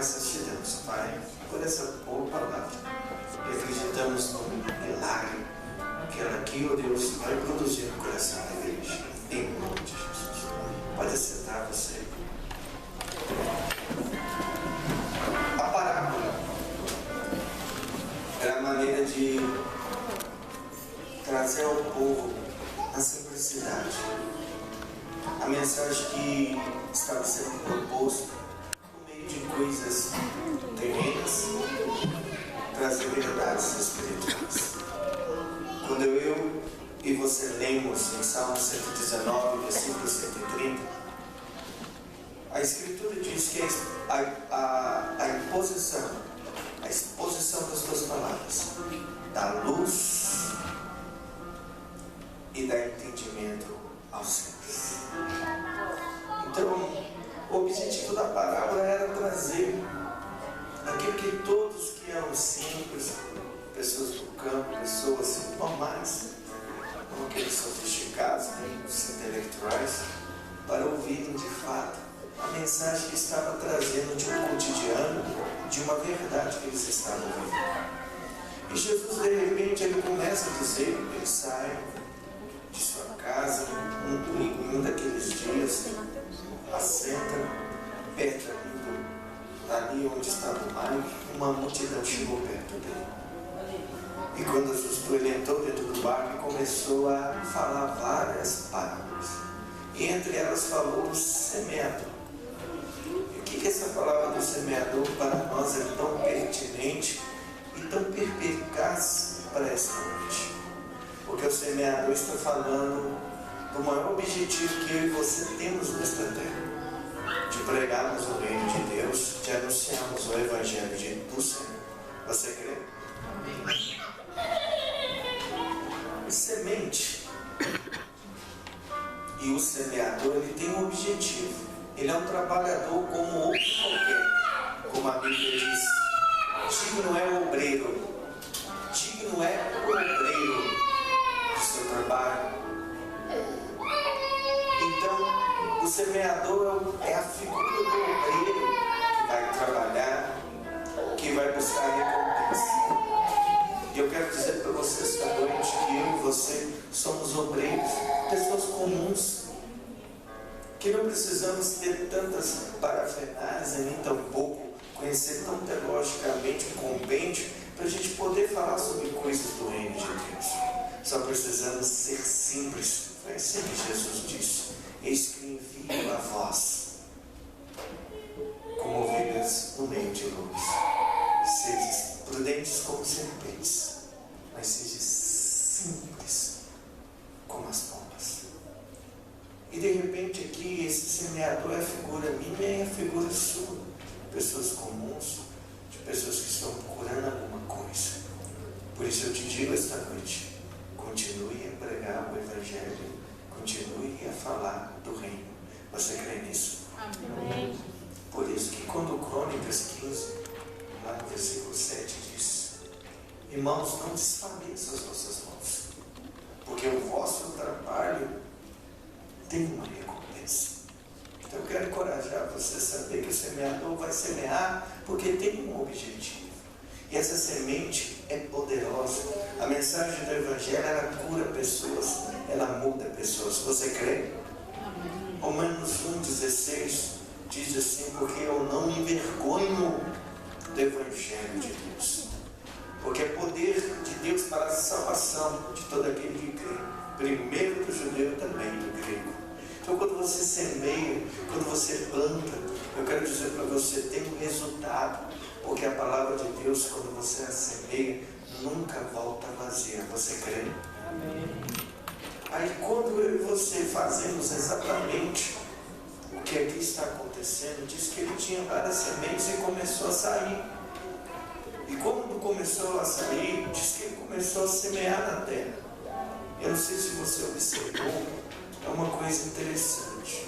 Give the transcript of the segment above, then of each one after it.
graças te damos, Pai, por essa boa palavra. E acreditamos no milagre que ela aqui, ó Deus, vai produzir no coração da igreja. Em nome de Jesus. Pode sentar você. A parábola era a maneira de trazer ao povo a simplicidade. A mensagem que estava sendo proposta no meio de coisas terrenas, trazer verdades espirituais. Quando eu e você lemos em Salmo 119, versículo 130, a Escritura diz que a exposição das tuas palavras dá luz e dá entendimento aos céus. Então, o objetivo da parábola era trazer aquilo que todos que eram simples, pessoas do campo, pessoas normais, não aqueles sofisticados, nem os intelectuais, para ouvirem de fato a mensagem que estava trazendo de um cotidiano, de uma verdade que eles estavam vivendo. E Jesus, de repente, ele começa a dizer, ele sai de sua casa, em um daqueles dias, assenta perto ali onde estava o mar, uma multidão chegou perto dele. E quando assustou, ele entrou dentro do barco e começou a falar várias parábolas. E entre elas falou do semeador. E o que essa palavra do semeador para nós é tão pertinente e tão perspicaz para esta noite? Porque o semeador está falando do maior objetivo que eu e você temos nesta terra, de pregarmos o reino de Deus, de anunciarmos o evangelho do Senhor. Você crê? Amém. Semente e o semeador, ele tem um objetivo. Ele é um trabalhador como outro qualquer. Como a Bíblia diz, digno é o obreiro, digno é o obreiro do seu trabalho. Então, o semeador é a figura do obreiro que vai trabalhar, que vai buscar recompensa. E eu quero dizer para você esta noite que eu e você somos obreiros, pessoas comuns, que não precisamos ter tantas parafernálias, nem tampouco conhecer tão teologicamente um compêndio para a gente poder falar sobre coisas do reino de Deus. Só precisamos ser simples. Foi assim que Jesus disse: eis que envio a vós como ovelhas no meio de lobos. Sede prudentes como serpentes, mas sede simples como as pombas. E de repente aqui esse semeador é a figura minha e a figura sua. Pessoas comuns, de pessoas que estão procurando alguma coisa. Por isso eu te digo esta noite, continue a pregar o evangelho, continue a falar do reino. Você crê nisso? Amém. Por isso que quando Crônicas 15, lá no versículo 7 diz: irmãos, não desfaleçam as vossas mãos, porque o vosso trabalho tem uma recompensa. Então eu quero encorajar você a saber que o semeador vai semear porque tem um objetivo. E essa semente é poderosa. A mensagem do evangelho, ela cura pessoas, ela muda pessoas. Você crê? Amém. Romanos 1,16 diz assim: porque eu não me envergonho do evangelho de Deus, porque é poder de Deus para a salvação de todo aquele que crê, primeiro do judeu, também do grego. Então quando você semeia, quando você planta, eu quero dizer para você, tem um resultado, porque a palavra de Deus, quando você a semeia, nunca volta vazia. Você crê? Amém. Aí quando eu e você fazemos exatamente o que aqui está acontecendo, diz que ele tinha várias sementes e começou a sair. E quando começou a sair, diz que ele começou a semear na terra. Eu não sei se você observou, é uma coisa interessante.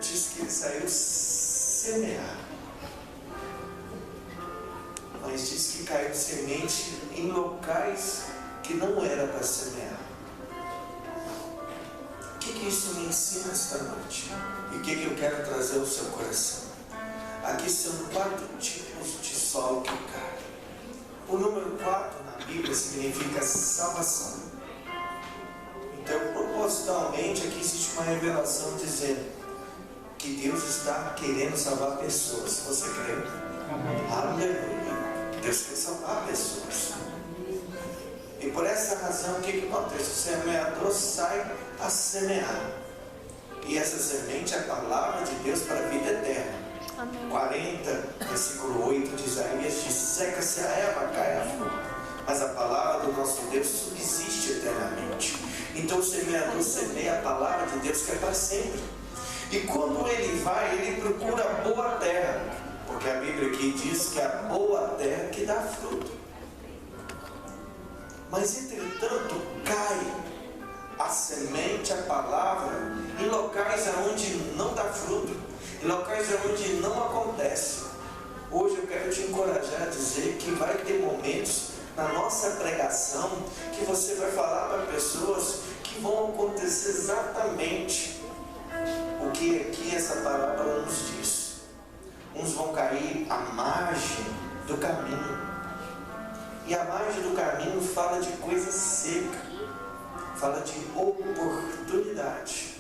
Diz que ele saiu semear, mas diz que caiu semente em locais que não era para semear. O que isso me ensina esta noite? E o que eu quero trazer ao seu coração? Aqui são 4 tipos de solo que cai. O número 4 na Bíblia significa salvação. Então, propositalmente, aqui existe uma revelação dizendo que Deus está querendo salvar pessoas. Você crê? Aleluia. Deus quer salvar pessoas. E por essa razão, o que acontece? O semeador sai a semear. E essa semente é a palavra de Deus para a vida eterna. Amém. 40, versículo 8 de Isaías diz: seca-se a erva, cai a flor, mas a palavra do nosso Deus subsiste eternamente. Então o semeador semeia a palavra de Deus que é para sempre. E quando ele vai, ele procura a boa terra, porque a Bíblia aqui diz que é a boa terra que dá fruto. Mas entretanto cai a semente, a palavra, em locais onde não dá fruto, em locais onde não acontece. Hoje eu quero te encorajar a dizer que vai ter momentos na nossa pregação que você vai falar para pessoas que vão acontecer exatamente o que aqui essa parábola nos diz. Uns vão cair à margem do caminho, e a margem do caminho fala de coisa seca, fala de oportunidade.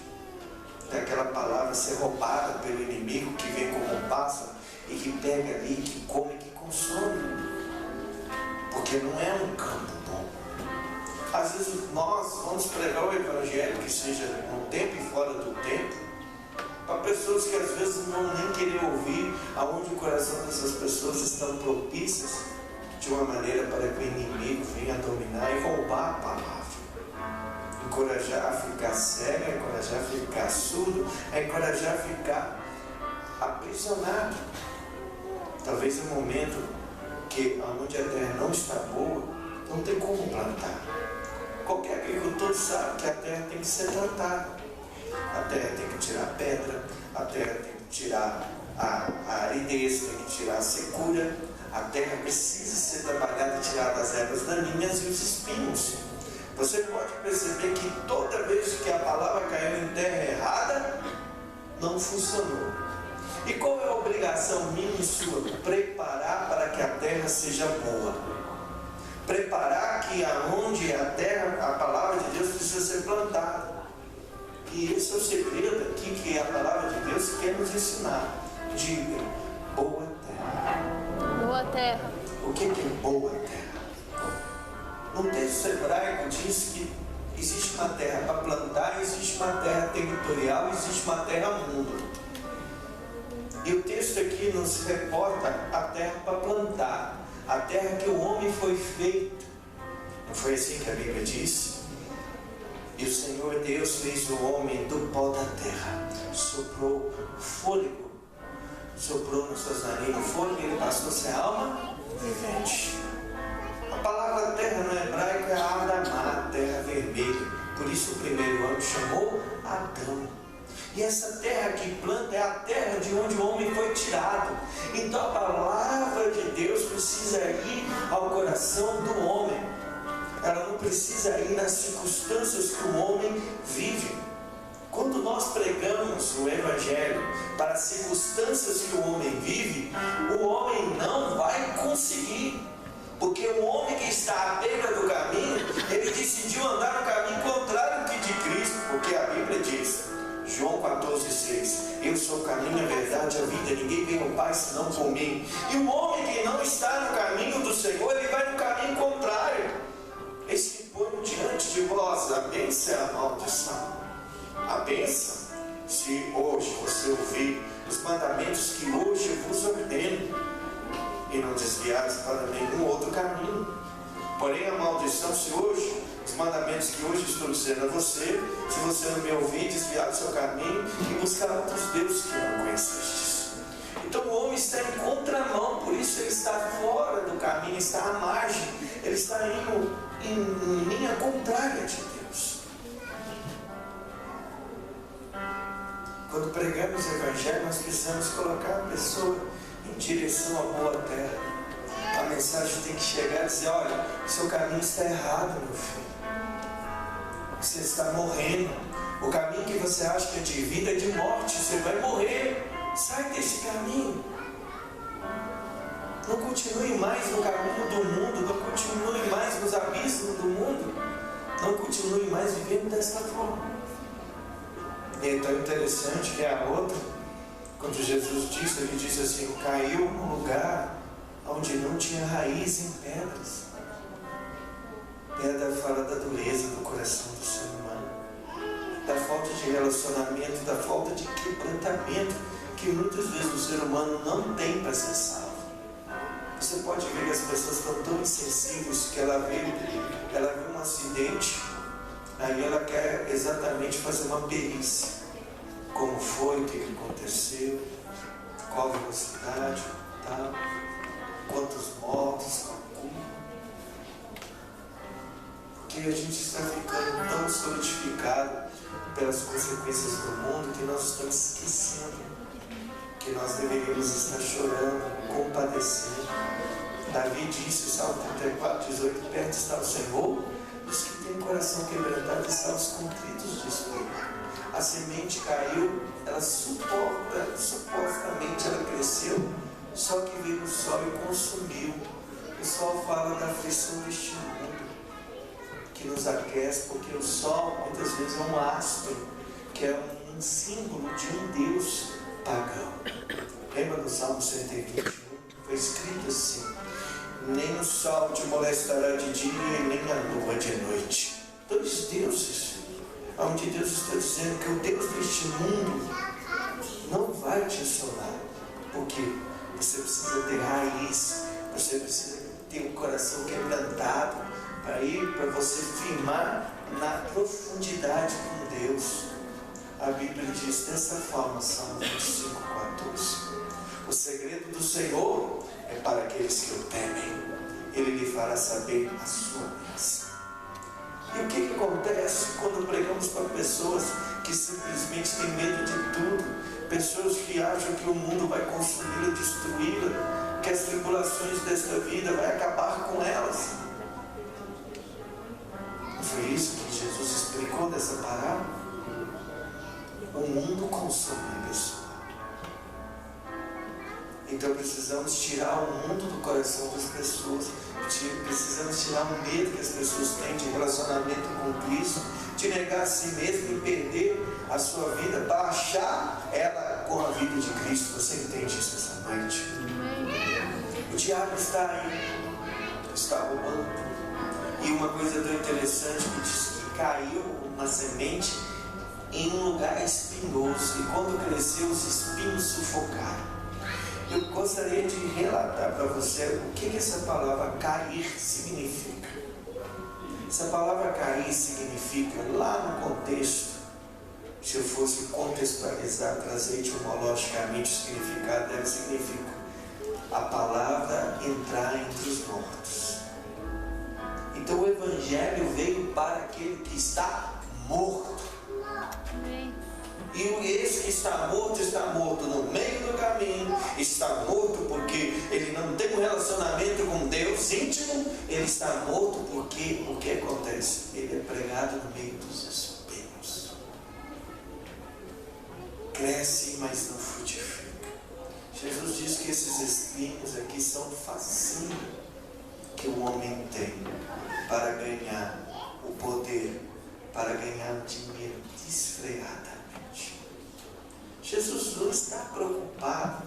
É aquela palavra ser roubada pelo inimigo que vem como um pássaro e que pega ali, que come, que consome. Porque não é um campo bom. Às vezes nós vamos pregar o evangelho, que seja no tempo e fora do tempo, para pessoas que às vezes não vão nem querer ouvir, aonde o coração dessas pessoas estão propícias de uma maneira para que o inimigo venha dominar e roubar a palavra. Encorajar a ficar cego, encorajar a ficar surdo, encorajar a ficar aprisionado. Talvez no momento que onde a terra não está boa, não tem como plantar. Qualquer agricultor sabe que a terra tem que ser plantada. A terra tem que tirar a pedra, a terra tem que tirar a aridez, tem que tirar a secura. A terra precisa ser trabalhada e tirada das ervas daninhas e os espinhos. Você pode perceber que toda vez que a palavra caiu em terra errada, não funcionou. E qual é a obrigação minha e sua? Preparar para que a terra seja boa. Preparar que aonde a terra, a palavra de Deus precisa ser plantada. E esse é o segredo aqui que a palavra de Deus quer nos ensinar. Diga, boa terra. Boa terra. O que é boa terra? No texto hebraico diz que existe uma terra para plantar, existe uma terra territorial, existe uma terra mundo. E o texto aqui nos reporta a terra para plantar, a terra que o homem foi feito. Não foi assim que a Bíblia diz? E o Senhor Deus fez o homem do pó da terra, soprou fôlego, soprou nas suas narinas fôlego, ele passou a ser alma vivente. A palavra terra no hebraico é Adamá, terra vermelha. Por isso o primeiro homem chamou Adão. E essa terra que planta é a terra de onde o homem foi tirado. Então a palavra de Deus precisa ir ao coração do homem. Ela não precisa ir nas circunstâncias que o homem vive. Quando nós pregamos o Evangelho para as circunstâncias que o homem vive, o homem não vai conseguir. Porque o homem que está à beira do caminho, ele decidiu andar no caminho contrário que de Cristo. Porque a Bíblia diz, João 14,6, eu sou o caminho, a verdade e a vida, ninguém vem ao Pai senão por mim. E o homem que não está no caminho do Senhor, ele vai no caminho contrário. Eis que ponho diante de vós a bênção e a maldição. A bênção, se hoje você ouvir os mandamentos que hoje eu vos ordeno, e não desviares para nenhum outro caminho. Porém a maldição, se hoje, os mandamentos que hoje estou dizendo a você, se você não me ouvir, desviar do seu caminho e buscar outros deuses que não conhecestes. Então o homem está em contramão, por isso ele está fora do caminho, está à margem, ele está indo em linha contrária de Deus. Quando pregamos o Evangelho, nós precisamos colocar a pessoa em direção à boa terra. A mensagem tem que chegar e dizer, olha, seu caminho está errado, meu filho. Você está morrendo. O caminho que você acha que é de vida é de morte. Você vai morrer. Sai desse caminho. Não continue mais no caminho do mundo, não continue mais nos abismos do mundo, não continue mais vivendo desta forma. E é tão interessante que a outra, quando Jesus disse, ele disse assim, caiu num lugar onde não tinha raiz em pedras. Pedra fala da dureza do coração do ser humano, da falta de relacionamento, da falta de quebrantamento que muitas vezes o ser humano não tem para ser salvo. Você pode ver que as pessoas estão tão insensíveis que ela vê um acidente, aí ela quer exatamente fazer uma perícia. Como foi, o que aconteceu, qual velocidade, tal, quantos mortos, porque a gente está ficando tão solidificado pelas consequências do mundo que nós estamos esquecendo que nós deveríamos estar chorando, compadecendo. Davi disse, Salmo 34, 18, perto está o Senhor, diz que tem coração quebrantado e salvos contritos de espírito. A semente caiu, ela supostamente ela cresceu, só que veio o sol e consumiu. O sol fala da aflição deste mundo, que nos aquece, porque o sol muitas vezes é um astro, que é um símbolo de um Deus pagão. Lembra do Salmo 121? Foi escrito assim, nem o sol te molestará de dia e nem a lua de noite. Dois deuses, onde Deus está dizendo que o Deus deste mundo não vai te assolar, porque você precisa ter raiz, você precisa ter um coração quebrantado para você firmar na profundidade com Deus. A Bíblia diz dessa forma, Salmo 25:14. O segredo do Senhor é para aqueles que o temem. Ele lhe fará saber a sua bênção. E o que acontece quando pregamos para pessoas que simplesmente têm medo de tudo? Pessoas que acham que o mundo vai consumi-la, destruí-la, que as tribulações desta vida vai acabar com elas. Não foi isso que Jesus explicou dessa parábola? O mundo consome a pessoa. Então precisamos tirar o mundo do coração das pessoas. Precisamos tirar o medo que as pessoas têm de relacionamento com Cristo, de negar a si mesmo e perder a sua vida para achar ela com a vida de Cristo. Você entende isso essa noite? O diabo está aí, está roubando. E uma coisa tão interessante que diz que caiu uma semente em um lugar espinhoso, e quando cresceu os espinhos sufocaram. Eu gostaria de relatar para você o que essa palavra cair significa. Essa palavra cair significa, lá no contexto, se eu fosse contextualizar, trazer etimologicamente o significado, deve significar a palavra entrar entre os mortos. Então o Evangelho veio para aquele que está morto. E esse que está morto no meio do caminho, está morto porque ele não tem um relacionamento com Deus íntimo, ele está morto porque o que acontece? Ele é pregado no meio dos espinhos. Cresce, mas não frutifica. Jesus diz que esses espinhos aqui são facinho que o homem tem para ganhar o poder, para ganhar o dinheiro desfreadamente. Jesus não está preocupado,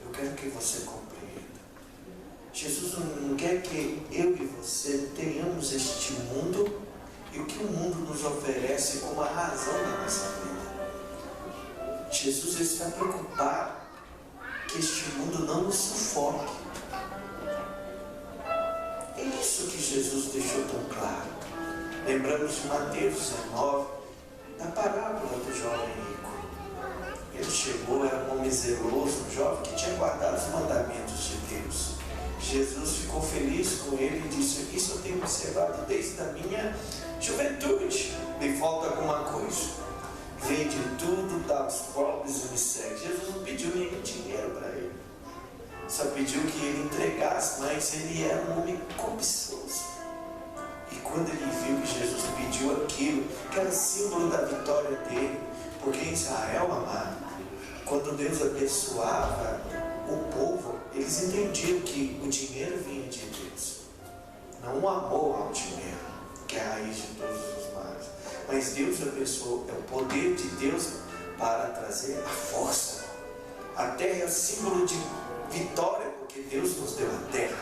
eu quero que você compreenda. Jesus não quer que eu e você tenhamos este mundo e o que o mundo nos oferece como a razão da nossa vida. Jesus está preocupado que este mundo não nos sufoque. É isso que Jesus deixou tão claro. Lembramos de Mateus 19, da parábola do jovem rico. Ele chegou, era um homem zeloso, um jovem que tinha guardado os mandamentos de Deus. Jesus ficou feliz com ele e disse: isso eu tenho observado desde a minha juventude. Me falta alguma coisa. Vende tudo, dá aos pobres e me segue. Jesus não pediu nenhum dinheiro para ele. Só pediu que ele entregasse, mas ele era um homem cobiçoso. E quando ele viu que Jesus pediu aquilo, que era símbolo da vitória dele, porque em Israel, amado, quando Deus abençoava o povo, eles entendiam que o dinheiro vinha de Deus. Não o amor ao dinheiro, que é a raiz de todos os males. Mas Deus abençoou, é o poder de Deus para trazer a força. A terra é símbolo de vitória, porque Deus nos deu a terra.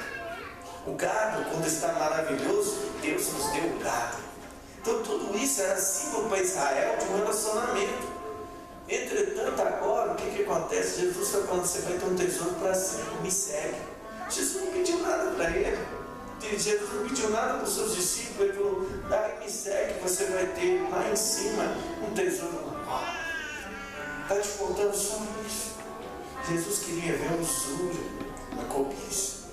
O gado, quando está maravilhoso, Deus nos deu o gado. Então tudo isso era símbolo para Israel de um relacionamento. Entretanto, agora, o que acontece? Jesus está falando, você vai ter um tesouro para sempre, me segue. Jesus não pediu nada para ele. Jesus não pediu nada para os seus discípulos. Ele falou, daí me segue, você vai ter lá em cima um tesouro maior. Está te faltando só isso. Jesus queria ver a usura, a cobiça.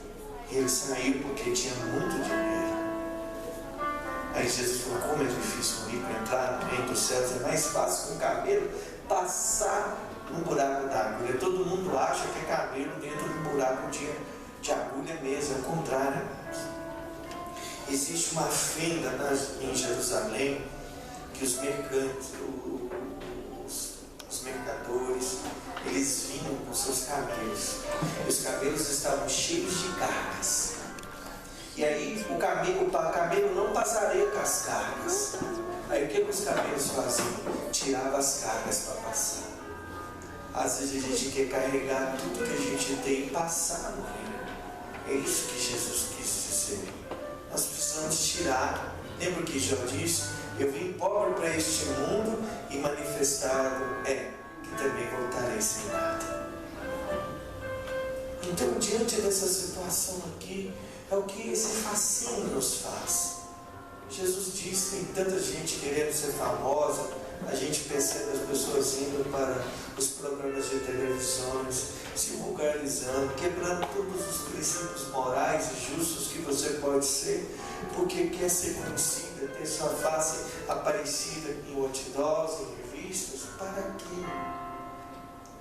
E ele saiu porque tinha muito dinheiro. Aí Jesus falou, como é difícil um rico entrar no reino dos céus, é mais fácil que um camelo passar num buraco d'água. E todo mundo acha que é camelo dentro de um buraco de agulha mesmo, ao contrário. Existe uma fenda em Jerusalém que os mercantes, os mercadores, eles vinham com seus camelos. E os camelos estavam cheios de cargas. E aí o camelo não passaria com as cargas. Aí o que os camelos faziam? Tiravam as cargas para passar. Às vezes a gente quer carregar tudo que a gente tem e passar no reino. É isso que Jesus quis dizer. Nós precisamos tirar. Lembra que Jó disse? Eu vim pobre para este mundo e manifestado que também voltarei sem nada. Então, diante dessa situação aqui, é o que esse fascínio nos faz. Jesus disse, tem tanta gente querendo ser famosa, a gente percebe as pessoas indo para os programas de televisões, se vulgarizando, quebrando todos os princípios morais e justos que você pode ser, porque quer ser conhecida, ter sua face aparecida em outdoors, em revistas, para quê?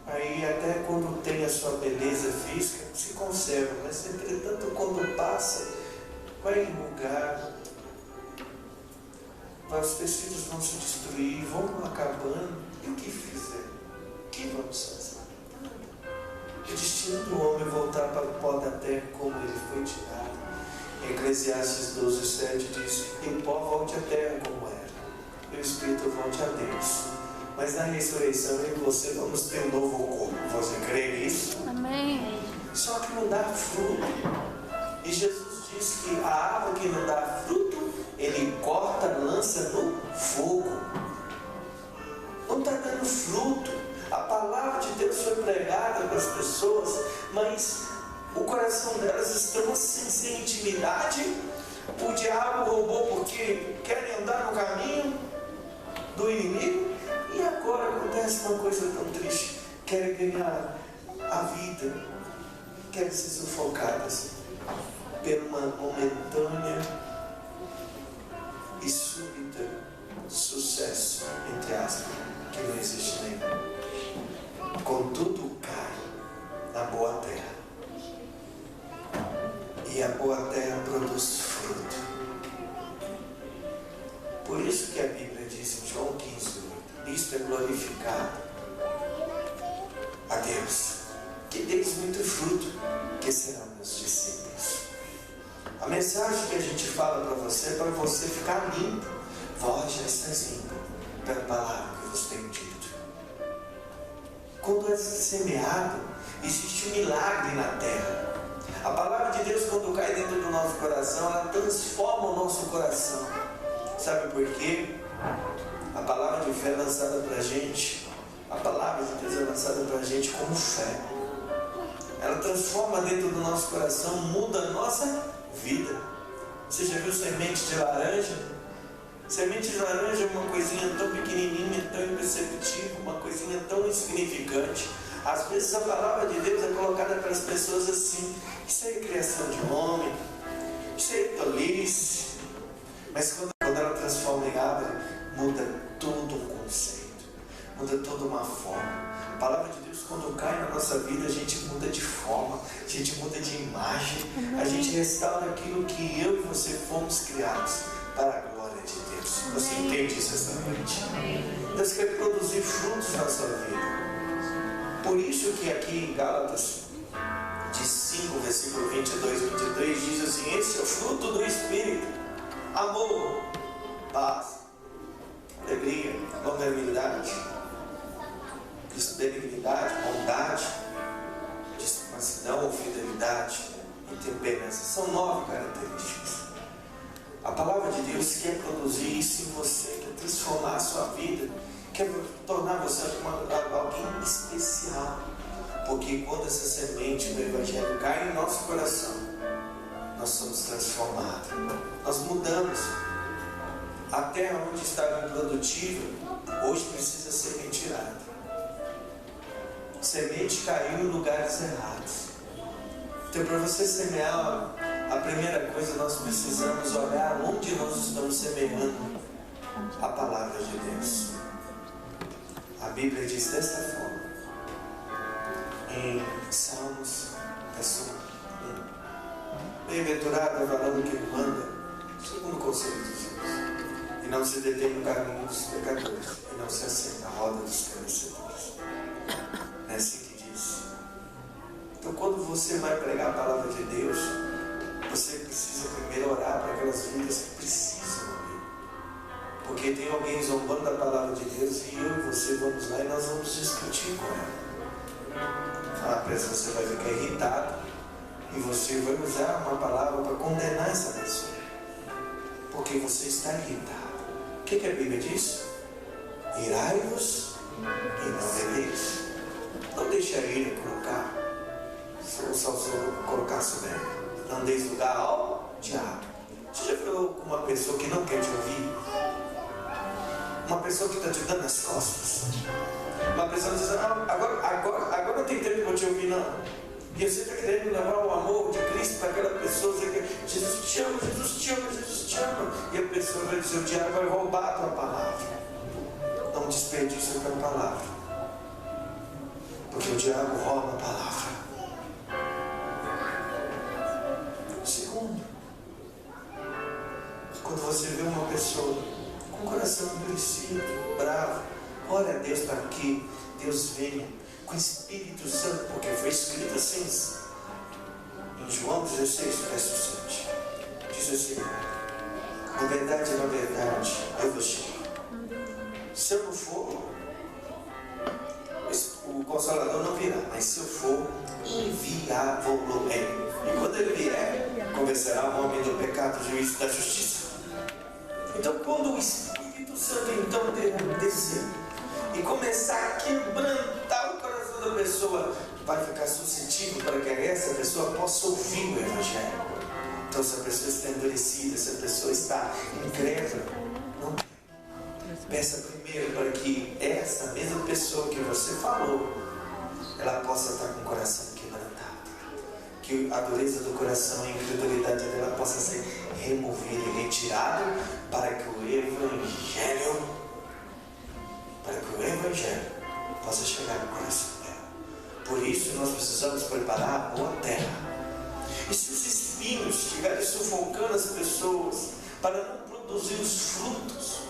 Aí até quando tem a sua beleza física, se conserva, mas entretanto quando passa, vai enrugar, os tecidos vão se destruir, vão acabando, e o que fizer? O que vamos fazer? O destino do homem é voltar para o pó da terra como ele foi tirado. Em Eclesiastes 12:7 diz, e o pó volte à terra como era, e o espírito volte a Deus. Mas na ressurreição eu e você vamos ter um novo corpo. Você crê nisso? Amém. Só que não dá fruto. E Jesus diz que a árvore que não dá fruto, ele corta, lança no fogo. Não está dando fruto. A palavra de Deus foi pregada para as pessoas, mas o coração delas estão sem intimidade. O diabo roubou porque querem andar no caminho do inimigo. E agora acontece uma coisa tão triste. Querem ganhar a vida, querem ser sufocadas por uma momentânea e súbita sucesso, entre aspas, que não existe nenhum. Contudo, cai na boa terra. E a boa terra produz fruto. Por isso que a Bíblia diz em João 15:8, isto é glorificado a Deus, que deis muito fruto, que serão meus discípulos. A mensagem que a gente fala para você é para você ficar limpo. Vós já estáis limpo pela palavra que vos tenho dito. Quando é semeado, existe um milagre na terra. A palavra de Deus, quando cai dentro do nosso coração, ela transforma o nosso coração. Sabe por quê? A palavra de fé é lançada para a gente. A palavra de Deus é lançada para a gente como fé. Ela transforma dentro do nosso coração, muda a nossa vida. Você já viu semente de laranja? Semente de laranja é uma coisinha tão pequenininha, tão imperceptível, uma coisinha tão insignificante. Às vezes a palavra de Deus é colocada para as pessoas assim, isso aí é criação de homem, isso aí é tolice. Mas quando ela transforma em árvore, muda todo um conceito, muda toda uma forma. A palavra de Deus, quando cai na nossa vida, a gente muda de forma, a gente muda de imagem, a gente restaura aquilo que eu e você fomos criados para a glória de Deus. Você entende isso esta noite? Deus quer produzir frutos na sua vida. Por isso que aqui em Gálatas, de 5, versículo 22 e 23, diz assim: esse é o fruto do Espírito: amor, paz, alegria, longanimidade, benignidade, bondade, mansidão ou fidelidade e temperança. São 9 características. A palavra de Deus quer produzir isso em você, quer transformar a sua vida, quer tornar você alguém especial. Porque quando essa semente do Evangelho cai em nosso coração, nós somos transformados, nós mudamos. A terra onde estava improdutiva, hoje precisa ser retirada. Semente caiu em lugares errados. Então, para você semear, a primeira coisa, nós precisamos olhar onde nós estamos semeando a palavra de Deus. A Bíblia diz desta forma, em Salmos, verso 1: bem-aventurado é o varão que manda segundo o conselho dos filhos, e não se detém no caminho dos pecadores, e não se assenta na roda dos escarnecedores. É assim que diz. Então, quando você vai pregar a palavra de Deus, você precisa primeiro orar para aquelas vidas que precisam ouvir. Porque tem alguém zombando da palavra de Deus e eu e você vamos lá e nós vamos discutir com ela. Você vai ficar irritado e você vai usar uma palavra para condenar essa pessoa. Porque você está irritado. O que a Bíblia diz? Irai-vos e não vereis. Não deixe a ira colocar sobre ela. Não deis lugar ao diabo. Você já falou com uma pessoa que não quer te ouvir? Uma pessoa que está te dando as costas. Uma pessoa diz: agora não tem tempo para te ouvir, não. E você está querendo levar o amor de Cristo para aquela pessoa, dizer que Jesus te ama, Jesus te ama, Jesus te ama. E a pessoa vai dizer: o diabo vai roubar a tua palavra. Não desperdice a tua palavra, porque o diabo rouba a palavra. Segundo, quando você vê uma pessoa com o coração endurecido, bravo, ora a Deus para que Deus venha com o Espírito Santo, porque foi escrito assim em João 16, verso 7. Diz assim: na verdade, eu vos digo, se eu não for, o Consolador não virá, mas se eu for, enviá-lo-ei. E quando ele vier, convencerá o homem do pecado, do juízo e da justiça. Então, quando o Espírito Santo então descer e começar a quebrantar o coração da pessoa, vai ficar suscetível para que essa pessoa possa ouvir o Evangelho. Então, se a pessoa está endurecida, se a pessoa está incrédula, não peça primeiro para que essa mesma pessoa que você falou, ela possa estar com o coração quebrantado. Que a dureza do coração e a incredulidade dela possa ser removida e retirada para que o Evangelho possa chegar no coração dela. Por isso nós precisamos preparar a boa terra. E se os espinhos estiverem sufocando as pessoas para não produzir os frutos,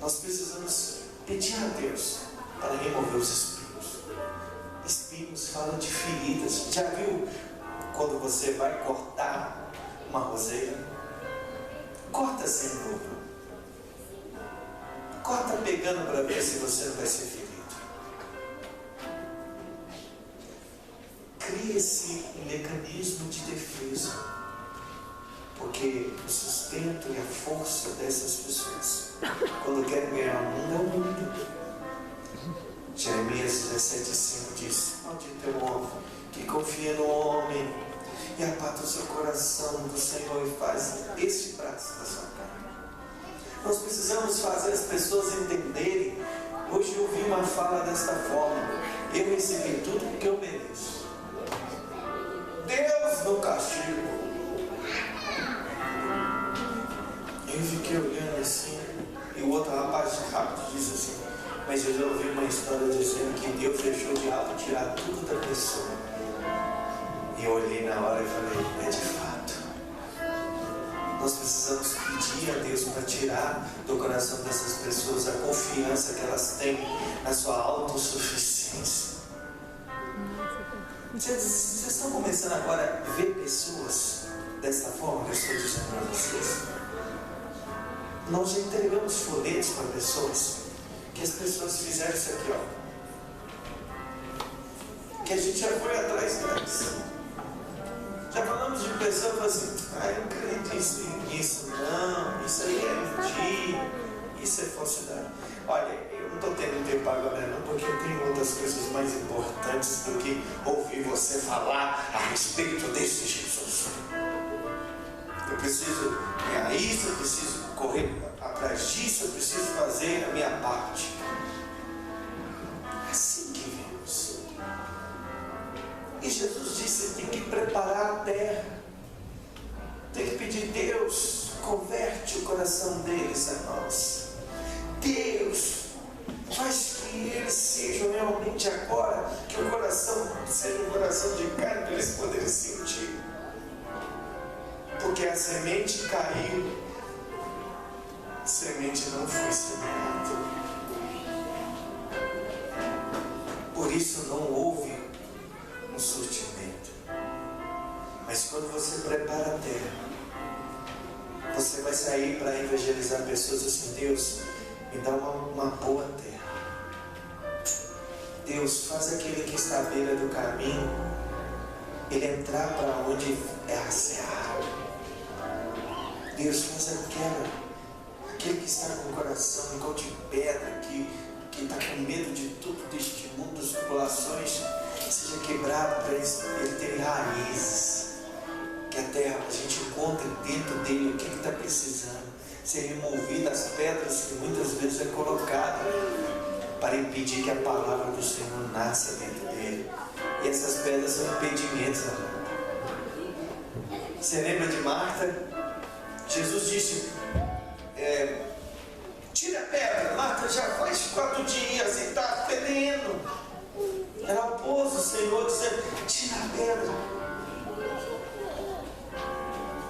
nós precisamos pedir a Deus para remover os espinhos. Espinhos falam de feridas. Já viu quando você vai cortar uma roseira? Corta sem dúvida. Corta pegando para ver se você não vai ser ferido. Cria-se um mecanismo de defesa, porque o sustento e a força dessas pessoas, quando querem ganhar o mundo, é o mundo. Jeremias 17,5 diz: maldito é o homem que confia no homem e aparta o seu coração do Senhor e faz este braço da sua carne. Nós precisamos fazer as pessoas entenderem. Hoje eu ouvi uma fala desta forma: eu recebi tudo porque eu mereço. Deus não castiga. Eu fiquei olhando assim, e o outro rapaz rápido disse assim: mas eu já ouvi uma história dizendo que Deus deixou o diabo tirar tudo da pessoa. E eu olhei na hora e falei: é de fato. Nós precisamos pedir a Deus para tirar do coração dessas pessoas a confiança que elas têm na sua autossuficiência. Vocês estão começando agora a ver pessoas dessa forma que eu estou dizendo para vocês? Nós já entregamos folhetos para pessoas, que as pessoas fizeram isso aqui, ó. Que a gente já foi atrás delas. Já falamos de pessoas que falam assim, eu não acredito nisso, não, isso aí é mentir, isso é falsidade. Olha, eu não estou tendo tempo agora não, porque tem outras coisas mais importantes do que ouvir você falar a respeito desse Jesus. Eu preciso ganhar isso, eu preciso correr atrás disso, eu preciso fazer a minha parte. É assim que vemos. E Jesus disse, tem que preparar a terra. Tem que pedir, Deus, converte o coração deles a nós. Deus, faz que eles sejam realmente agora, que o coração seja um coração de carne para eles poderem sentir. Porque a semente caiu, a semente não foi semeada. Por isso não houve um surtimento. Mas quando você prepara a terra, você vai sair para evangelizar pessoas assim, Deus, me dá uma boa terra. Deus, faz aquele que está à beira do caminho, ele entrar para onde é a seara. Deus, faz aquele que está com o coração igual de pedra, que está com medo de tudo deste mundo, das tribulações, seja quebrado para ele ter raízes. Que a terra, a gente encontre dentro dele o que ele está precisando. Ser removida as pedras que muitas vezes é colocada para impedir que a palavra do Senhor nasça dentro dele. E essas pedras são impedimentos. Você lembra de Marta? Jesus disse, tira a pedra. Marta, já faz 4 dias e está fedendo. Ela opôs o Senhor dizendo, tira a pedra.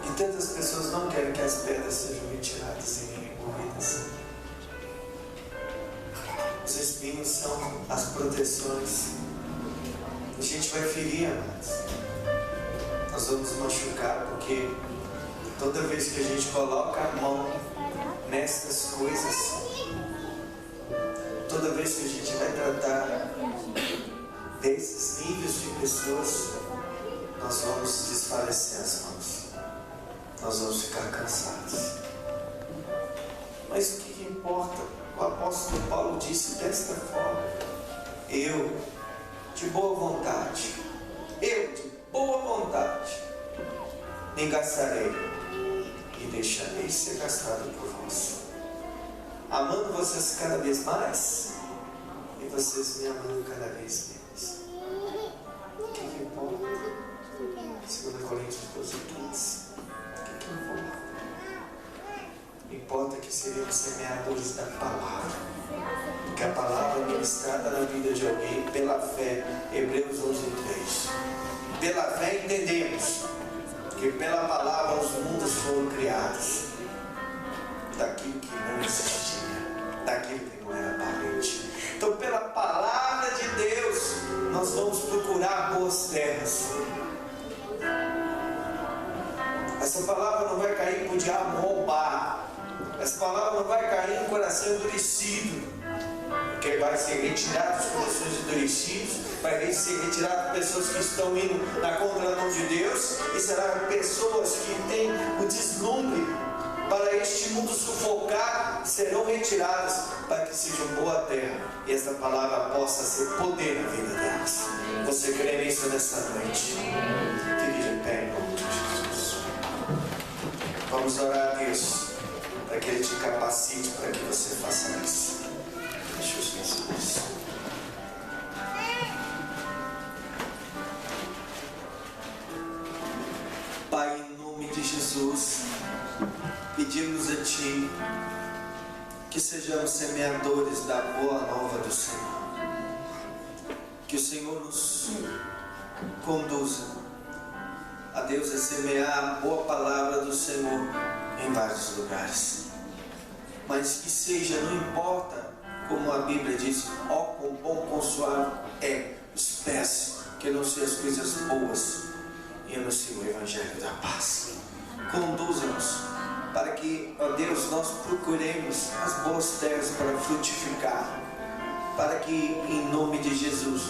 E tantas pessoas não querem que as pedras sejam retiradas e removidas. Os espinhos são as proteções. A gente vai ferir, amados. Nós vamos machucar, porque toda vez que a gente coloca a mão nestas coisas, toda vez que a gente vai tratar desses níveis de pessoas, nós vamos desfalecer as mãos. Nós vamos ficar cansados. Mas o que importa? O apóstolo Paulo disse desta forma, eu de boa vontade, me gastarei e deixarei ser gastado por vós, amando vocês cada vez mais e vocês me amando cada vez menos. O que importa? 2 Coríntios 12:15. O que importa? Importa que seremos semeadores da palavra, que a palavra é ministrada na vida de alguém pela fé. Hebreus 11:3. Pela fé entendemos que pela palavra os mundos foram criados, daquilo que não existia, daquilo que não era aparente. Então, pela palavra de Deus, nós vamos procurar boas terras. Essa palavra não vai cair para o diabo roubar. Essa palavra não vai cair em coração endurecido, porque vai ser retirado dos corações endurecidos, vai ser retirado pessoas que estão indo na contramão de Deus, e serão pessoas que têm o deslumbre para este mundo sufocar, serão retiradas para que seja boa terra, e essa palavra possa ser poder na vida delas. Você crê nisso nesta noite? Fique de pé em nome de Jesus. Vamos orar a Deus para que Ele te capacite para que você faça isso. Deixa os meus olhos. Pai, em nome de Jesus, pedimos a Ti que sejamos semeadores da boa nova do Senhor. Que o Senhor nos conduza a Deus a semear a boa palavra do Senhor em vários lugares. Mas que seja, não importa, como a Bíblia diz, ó quão bom, quão suave é os pés que que anuncia as coisas boas e anuncia o Evangelho da paz. Conduza-nos para que, ó Deus, nós procuremos as boas terras para frutificar, para que, em nome de Jesus,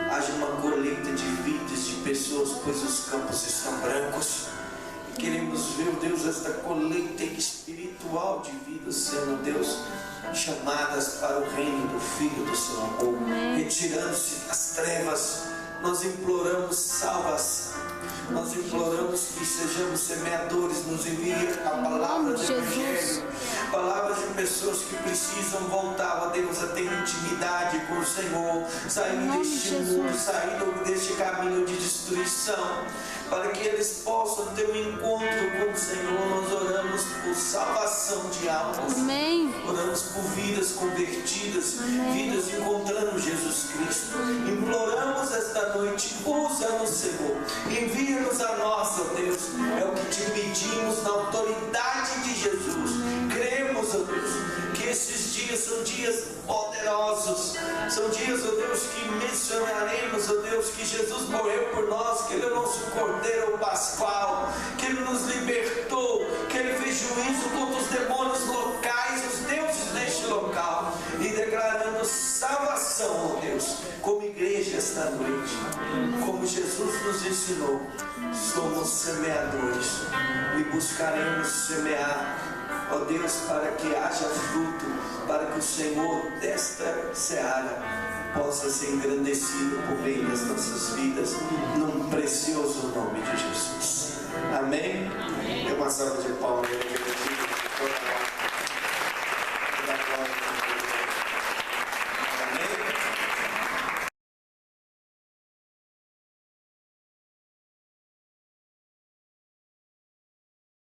haja uma colheita de vidas de pessoas, pois os campos estão brancos. Queremos ver, Deus, esta colheita espiritual de vidas sendo, Deus, chamadas para o reino do Filho do seu amor, retirando-se das trevas. Nós imploramos salvação, nós imploramos que sejamos semeadores, nos envie a palavra do Evangelho, palavras de pessoas que precisam voltar, ó Deus, a ter intimidade com o Senhor, sair deste mundo, sair deste caminho de destruição, para que eles possam ter um encontro com o Senhor. Nós oramos por salvação de almas. Amém. Oramos por vidas convertidas, Amém. vidas encontrando Jesus Cristo. Imploramos esta noite, usa-nos, Senhor, envia-nos a nós, ó Deus, é o que te pedimos na autoridade de Jesus. Cremos, ó Deus, que esses dias são dias poderosos, são dias, ó Deus, que mencionaremos, ó Deus, que Jesus morreu por nós, que Ele é o nosso Cordeiro Pascual, que Ele nos libertou, que Ele fez juízo contra os demônios locais, os deuses deste local, e declarando salvação, ó Deus, como igreja esta noite, como Jesus nos ensinou. Somos semeadores e buscaremos semear, ó Deus, para que haja fruto, para que o Senhor desta seara possa ser engrandecido por meio das nossas vidas, num precioso nome de Jesus. Amém? Dê uma salva de palmas.